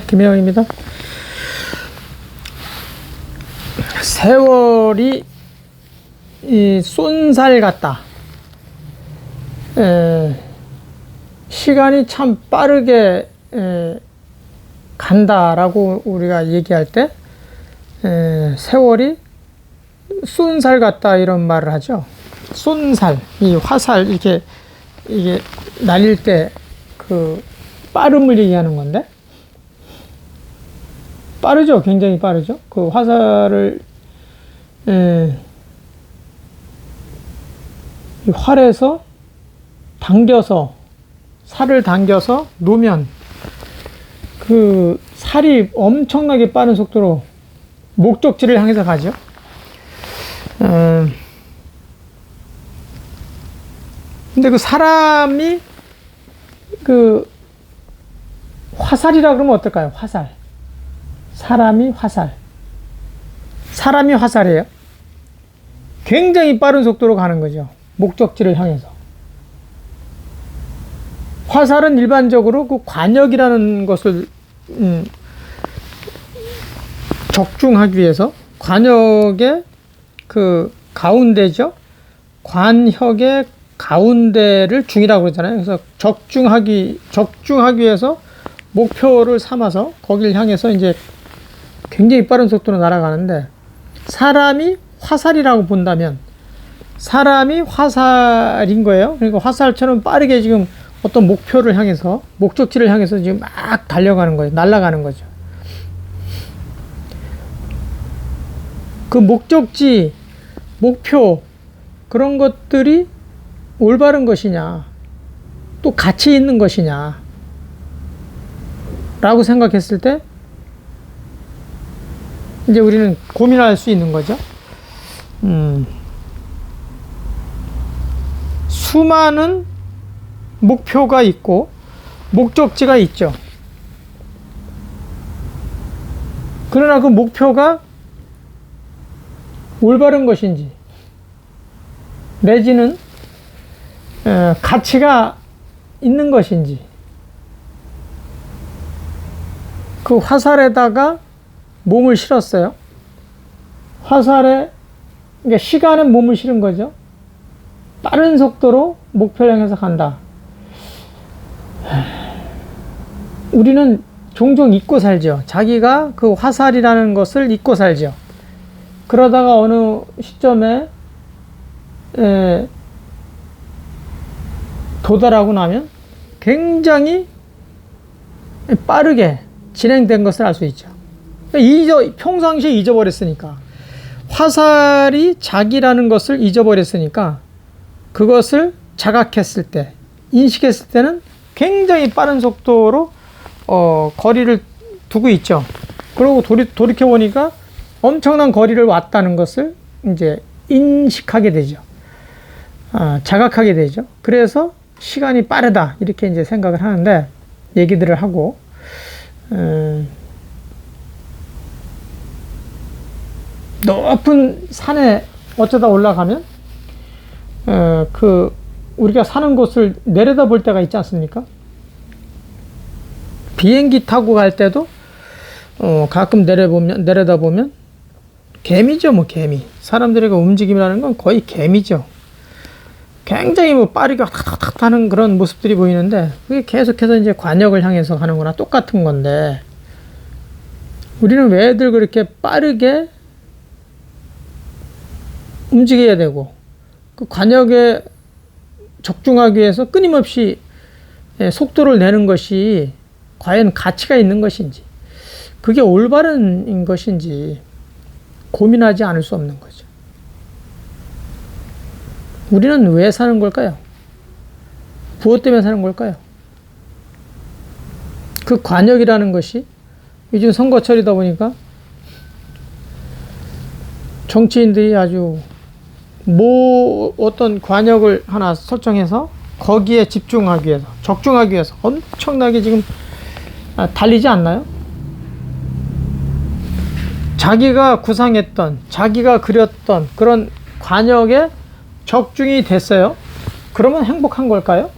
김혜영입니다. 세월이 쏜살 같다. 시간이 참 빠르게 간다라고 우리가 얘기할 때 세월이 쏜살 같다 이런 말을 하죠. 쏜살, 이 화살 이게 날릴 때 그 빠름을 얘기하는 건데, 빠르죠. 굉장히 빠르죠. 그 화살을 이 활에서 당겨서, 살을 당겨서 놓으면 그 살이 엄청나게 빠른 속도로 목적지를 향해서 가죠. 근데 그 사람이 그 화살이라 그러면 어떨까요? 화살. 사람이 화살. 사람이 화살이에요. 굉장히 빠른 속도로 가는 거죠. 목적지를 향해서. 화살은 일반적으로 그 관역이라는 것을 적중하기 위해서, 관역의 그 가운데죠. 관역의 가운데를 중이라고 그러잖아요. 그래서 적중하기 위해서 목표를 삼아서 거기를 향해서 이제 굉장히 빠른 속도로 날아가는데, 사람이 화살이라고 본다면 사람이 화살인 거예요. 그러니까 화살처럼 빠르게 지금 어떤 목표를 향해서, 목적지를 향해서 지금 막 달려가는 거예요. 날아가는 거죠. 그 목적지, 목표, 그런 것들이 올바른 것이냐, 또 가치 있는 것이냐 라고 생각했을 때 이제 우리는 고민할 수 있는 거죠. 수많은 목표가 있고 목적지가 있죠. 그러나 그 목표가 올바른 것인지, 내지는 가치가 있는 것인지, 그 화살에다가 몸을 실었어요. 화살에, 그러니까 시간에 몸을 실은 거죠. 빠른 속도로 목표를 향해서 간다. 우리는 종종 잊고 살죠. 자기가 그 화살이라는 것을 잊고 살죠. 그러다가 어느 시점에 도달하고 나면 굉장히 빠르게 진행된 것을 알 수 있죠. 평상시에 잊어버렸으니까, 화살이 자기라는 것을 잊어버렸으니까, 그것을 자각했을 때, 인식했을 때는 굉장히 빠른 속도로 거리를 두고 있죠. 그리고 돌이켜보니까 엄청난 거리를 왔다는 것을 이제 인식하게 되죠. 자각하게 되죠. 그래서 시간이 빠르다 이렇게 이제 생각을 하는데, 얘기들을 하고, 높은 산에 어쩌다 올라가면 우리가 사는 곳을 내려다볼 때가 있지 않습니까? 비행기 타고 갈 때도 가끔 내려다보면 개미죠. 뭐 개미. 사람들의 움직임이라는 건 거의 개미죠. 굉장히 뭐 빠르게 탁탁탁 하는 그런 모습들이 보이는데, 그게 계속해서 이제 관역을 향해서 가는 거나 똑같은 건데, 우리는 왜들 그렇게 빠르게 움직여야 되고, 그 관역에 적중하기 위해서 끊임없이 속도를 내는 것이 과연 가치가 있는 것인지, 그게 올바른 것인지 고민하지 않을 수 없는 거죠. 우리는 왜 사는 걸까요? 무엇 때문에 사는 걸까요? 그 관역이라는 것이, 요즘 선거철이다 보니까 정치인들이 아주 어떤 관역을 하나 설정해서 거기에 집중하기 위해서, 적중하기 위해서 엄청나게 지금 달리지 않나요? 자기가 구상했던, 자기가 그렸던 그런 관역에 적중이 됐어요. 그러면 행복한 걸까요?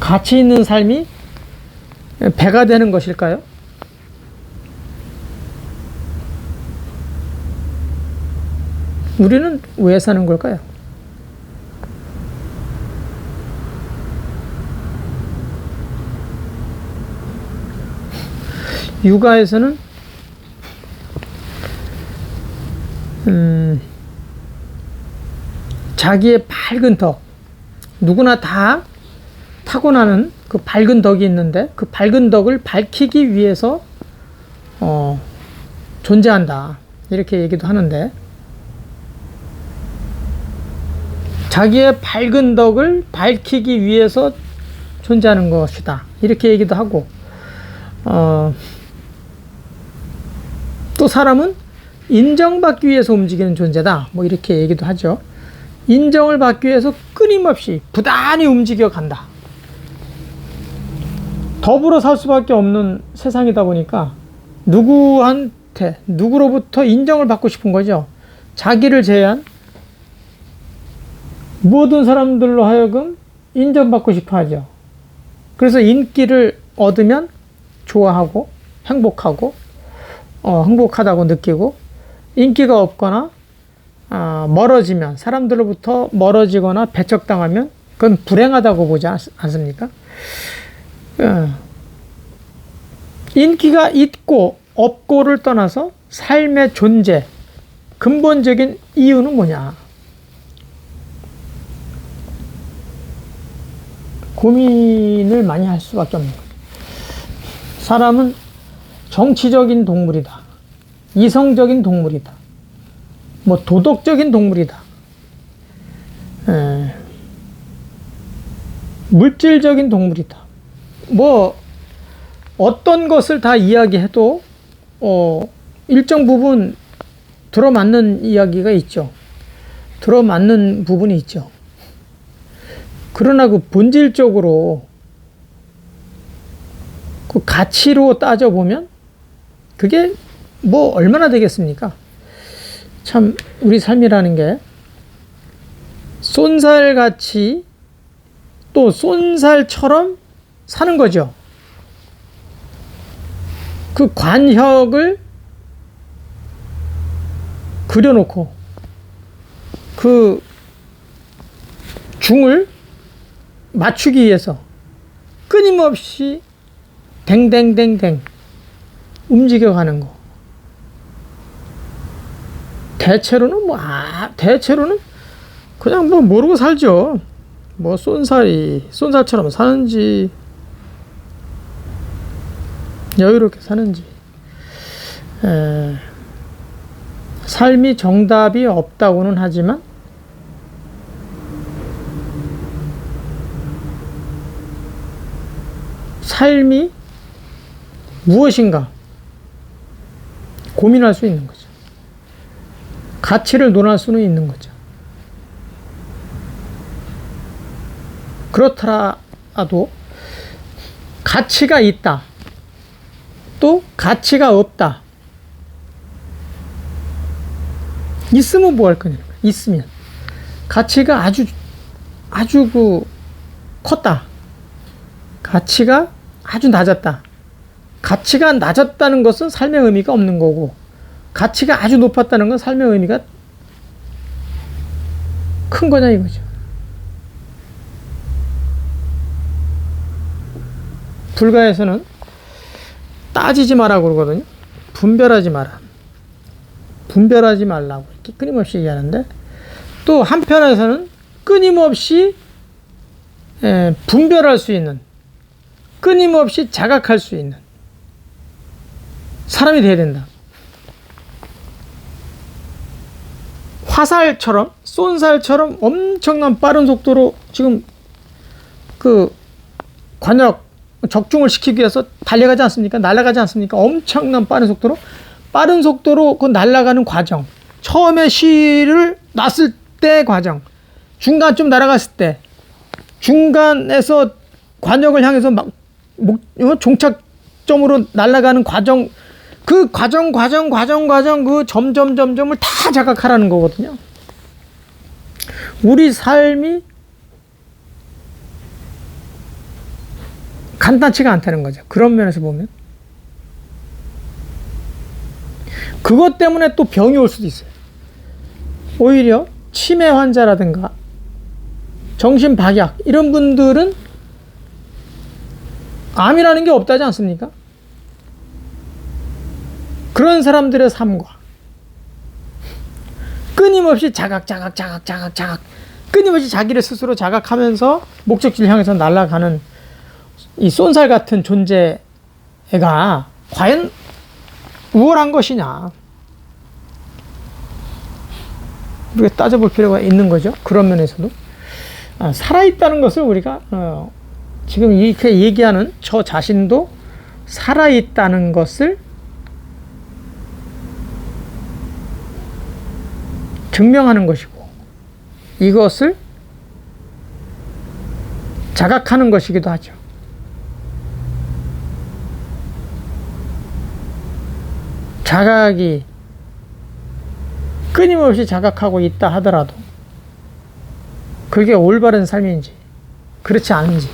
가치 있는 삶이 배가 되는 것일까요? 우리는 왜 사는 걸까요? 육아에서는 자기의 밝은 덕, 누구나 다 타고나는 그 밝은 덕이 있는데 그 밝은 덕을 밝히기 위해서 존재한다, 이렇게 얘기도 하는데, 자기의 밝은 덕을 밝히기 위해서 존재하는 것이다, 이렇게 얘기도 하고, 또 사람은 인정받기 위해서 움직이는 존재다, 뭐 이렇게 얘기도 하죠. 인정을 받기 위해서 끊임없이 부단히 움직여 간다. 더불어 살 수밖에 없는 세상이다 보니까 누구한테, 누구로부터 인정을 받고 싶은 거죠. 자기를 제외한 모든 사람들로 하여금 인정받고 싶어 하죠. 그래서 인기를 얻으면 좋아하고 행복하고 행복하다고 느끼고, 인기가 없거나 멀어지면, 사람들로부터 멀어지거나 배척당하면 그건 불행하다고 보지 않습니까? 인기가 있고 없고를 떠나서 삶의 존재, 근본적인 이유는 뭐냐? 고민을 많이 할 수밖에 없는 거죠. 사람은 정치적인 동물이다, 이성적인 동물이다, 뭐 도덕적인 동물이다, 물질적인 동물이다, 뭐 어떤 것을 다 이야기해도 일정 부분 들어맞는 이야기가 있죠. 들어맞는 부분이 있죠. 그러나 그 본질적으로 그 가치로 따져보면 그게 뭐 얼마나 되겠습니까? 참 우리 삶이라는 게 쏜살같이 또 쏜살처럼 사는 거죠. 그 관혁을 그려놓고 그 중을 맞추기 위해서 끊임없이 댕댕댕댕 움직여가는 거. 대체로는 그냥 뭐 모르고 살죠. 뭐 쏜살처럼 사는지, 여유롭게 사는지. 삶이 정답이 없다고는 하지만 삶이 무엇인가 고민할 수 있는 거죠. 가치를 논할 수는 있는 거죠. 그렇더라도 가치가 있다, 또 가치가 없다. 있으면 뭐 할 거냐? 있으면 가치가 아주 컸다, 가치가 아주 낮았다. 가치가 낮았다는 것은 삶의 의미가 없는 거고, 가치가 아주 높았다는 건 삶의 의미가 큰 거냐 이거죠. 불가에서는 따지지 마라 그러거든요. 분별하지 마라, 분별하지 말라고 이렇게 끊임없이 얘기하는데, 또 한편에서는 끊임없이 분별할 수 있는, 끊임없이 자각할 수 있는 사람이 돼야 된다. 화살처럼, 쏜살처럼 엄청난 빠른 속도로 지금 그 관역 적중을 시키기 위해서 달려가지 않습니까? 날아가지 않습니까? 엄청난 빠른 속도로 그 날아가는 과정, 처음에 실을 놨을 때 과정, 중간쯤 날아갔을 때, 중간에서 관역을 향해서 막 종착점으로 날아가는 과정, 그 과정 그 점점점점을 다 자각하라는 거거든요. 우리 삶이 간단치가 않다는 거죠. 그런 면에서 보면. 그것 때문에 또 병이 올 수도 있어요. 오히려 치매 환자라든가 정신박약 이런 분들은 암이라는 게 없다지 않습니까? 그런 사람들의 삶과 끊임없이 자각 끊임없이 자기를 스스로 자각하면서 목적지를 향해서 날아가는 이 쏜살 같은 존재가 과연 우월한 것이냐, 우리가 따져볼 필요가 있는 거죠. 그런 면에서도 살아있다는 것을 우리가 지금 이렇게 얘기하는 저 자신도 살아있다는 것을 증명하는 것이고, 이것을 자각하는 것이기도 하죠. 자각이 끊임없이 자각하고 있다 하더라도 그게 올바른 삶인지 그렇지 않은지,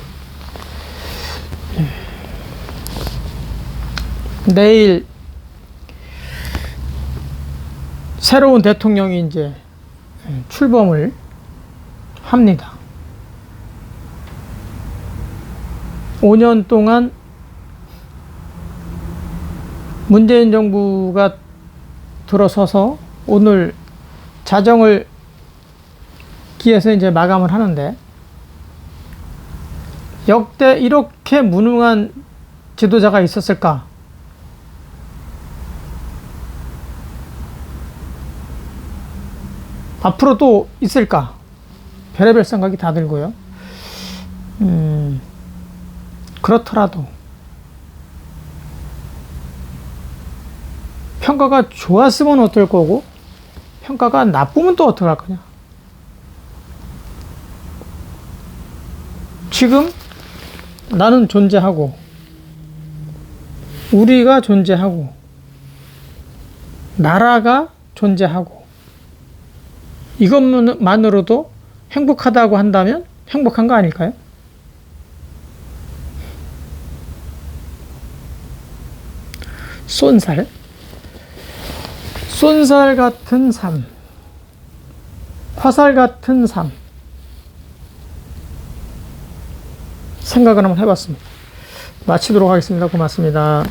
내일 새로운 대통령이 이제 출범을 합니다. 5년 동안 문재인 정부가 들어서서 오늘 자정을 기해서 이제 마감을 하는데, 역대 이렇게 무능한 지도자가 있었을까? 앞으로 또 있을까? 별의별 생각이 다 들고요. 그렇더라도 평가가 좋았으면 어떨 거고, 평가가 나쁘면 또 어떡할 거냐. 지금 나는 존재하고, 우리가 존재하고, 나라가 존재하고, 이것만으로도 행복하다고 한다면 행복한 거 아닐까요? 쏜살 같은 삶, 화살 같은 삶, 생각을 한번 해봤습니다. 마치도록 하겠습니다. 고맙습니다.